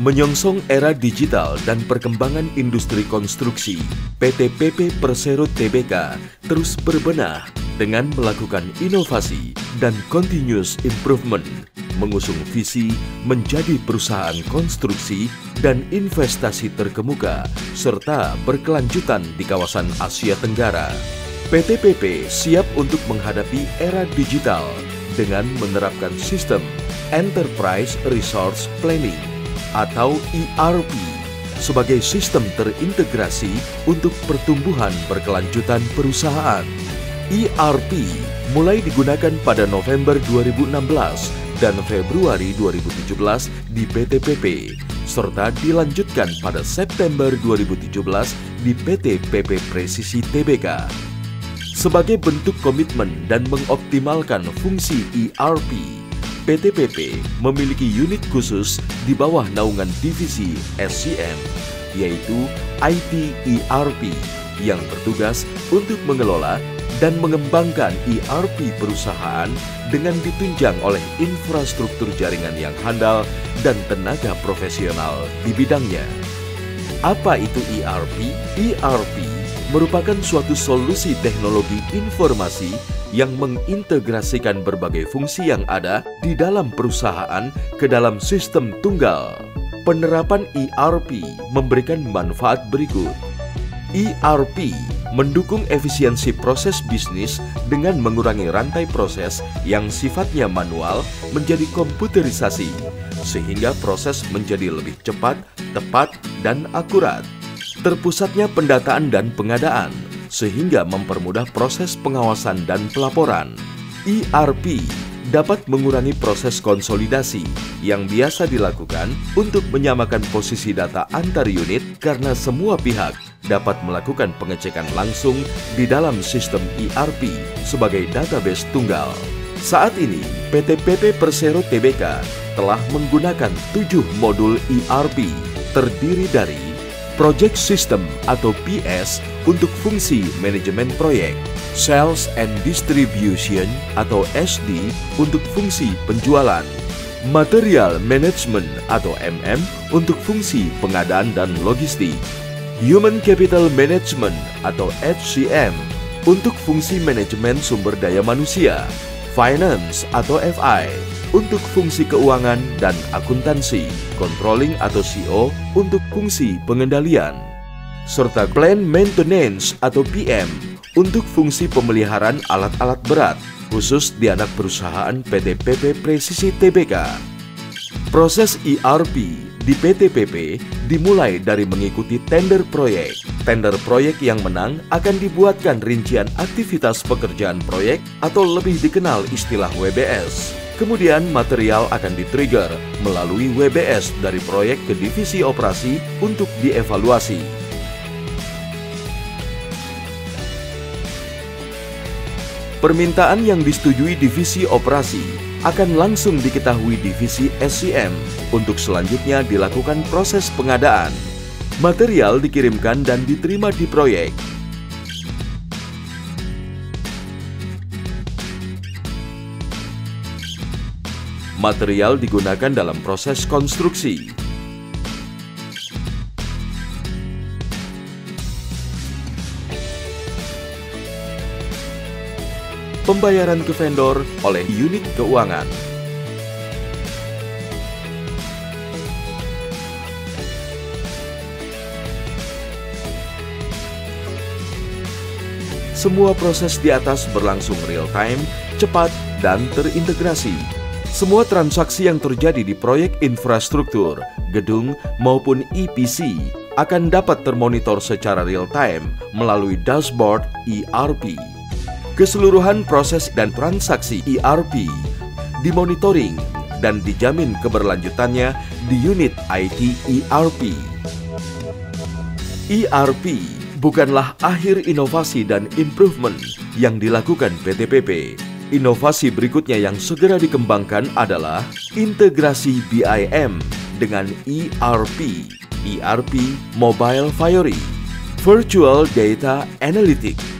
Menyongsong era digital dan perkembangan industri konstruksi, PT PP Persero Tbk terus berbenah dengan melakukan inovasi dan continuous improvement, mengusung visi menjadi perusahaan konstruksi dan investasi terkemuka, serta berkelanjutan di kawasan Asia Tenggara. PT PP siap untuk menghadapi era digital dengan menerapkan sistem Enterprise Resource Planning atau ERP sebagai sistem terintegrasi untuk pertumbuhan berkelanjutan perusahaan. ERP mulai digunakan pada November 2016 dan Februari 2017 di PT PP, serta dilanjutkan pada September 2017 di PT PP Presisi Tbk. Sebagai bentuk komitmen dan mengoptimalkan fungsi ERP, PT PP memiliki unit khusus di bawah naungan divisi SCM, yaitu IT ERP, yang bertugas untuk mengelola dan mengembangkan ERP perusahaan dengan ditunjang oleh infrastruktur jaringan yang handal dan tenaga profesional di bidangnya. Apa itu ERP? ERP merupakan suatu solusi teknologi informasi yang mengintegrasikan berbagai fungsi yang ada di dalam perusahaan ke dalam sistem tunggal. Penerapan ERP memberikan manfaat berikut. ERP mendukung efisiensi proses bisnis dengan mengurangi rantai proses yang sifatnya manual menjadi komputerisasi, sehingga proses menjadi lebih cepat, tepat, dan akurat. Terpusatnya pendataan dan pengadaan, sehingga mempermudah proses pengawasan dan pelaporan. ERP dapat mengurangi proses konsolidasi yang biasa dilakukan untuk menyamakan posisi data antar unit karena semua pihak dapat melakukan pengecekan langsung di dalam sistem ERP sebagai database tunggal. Saat ini, PT PP Persero Tbk telah menggunakan 7 modul ERP terdiri dari Project System atau PS untuk fungsi manajemen proyek, Sales and Distribution atau SD untuk fungsi penjualan, Material Management atau MM untuk fungsi pengadaan dan logistik, Human Capital Management atau HCM untuk fungsi manajemen sumber daya manusia, Finance atau FI untuk fungsi keuangan dan akuntansi, Controlling atau CO untuk fungsi pengendalian, serta Plant Maintenance atau PM untuk fungsi pemeliharaan alat-alat berat, khusus di anak perusahaan PT PP Presisi Tbk. Proses ERP di PT PP dimulai dari mengikuti tender proyek. Tender proyek yang menang akan dibuatkan rincian aktivitas pekerjaan proyek atau lebih dikenal istilah WBS. Kemudian material akan di-trigger melalui WBS dari proyek ke divisi operasi untuk dievaluasi. Permintaan yang disetujui divisi operasi akan langsung diketahui divisi SCM untuk selanjutnya dilakukan proses pengadaan. Material dikirimkan dan diterima di proyek. Material digunakan dalam proses konstruksi. Pembayaran ke vendor oleh unit keuangan. Semua proses di atas berlangsung real-time, cepat, dan terintegrasi. Semua transaksi yang terjadi di proyek infrastruktur, gedung, maupun EPC akan dapat termonitor secara real-time melalui dashboard ERP. Keseluruhan proses dan transaksi ERP dimonitoring dan dijamin keberlanjutannya di unit IT ERP. ERP bukanlah akhir inovasi dan improvement yang dilakukan PT PP. Inovasi berikutnya yang segera dikembangkan adalah integrasi BIM dengan ERP, ERP Mobile Fiori, Virtual Data Analytics,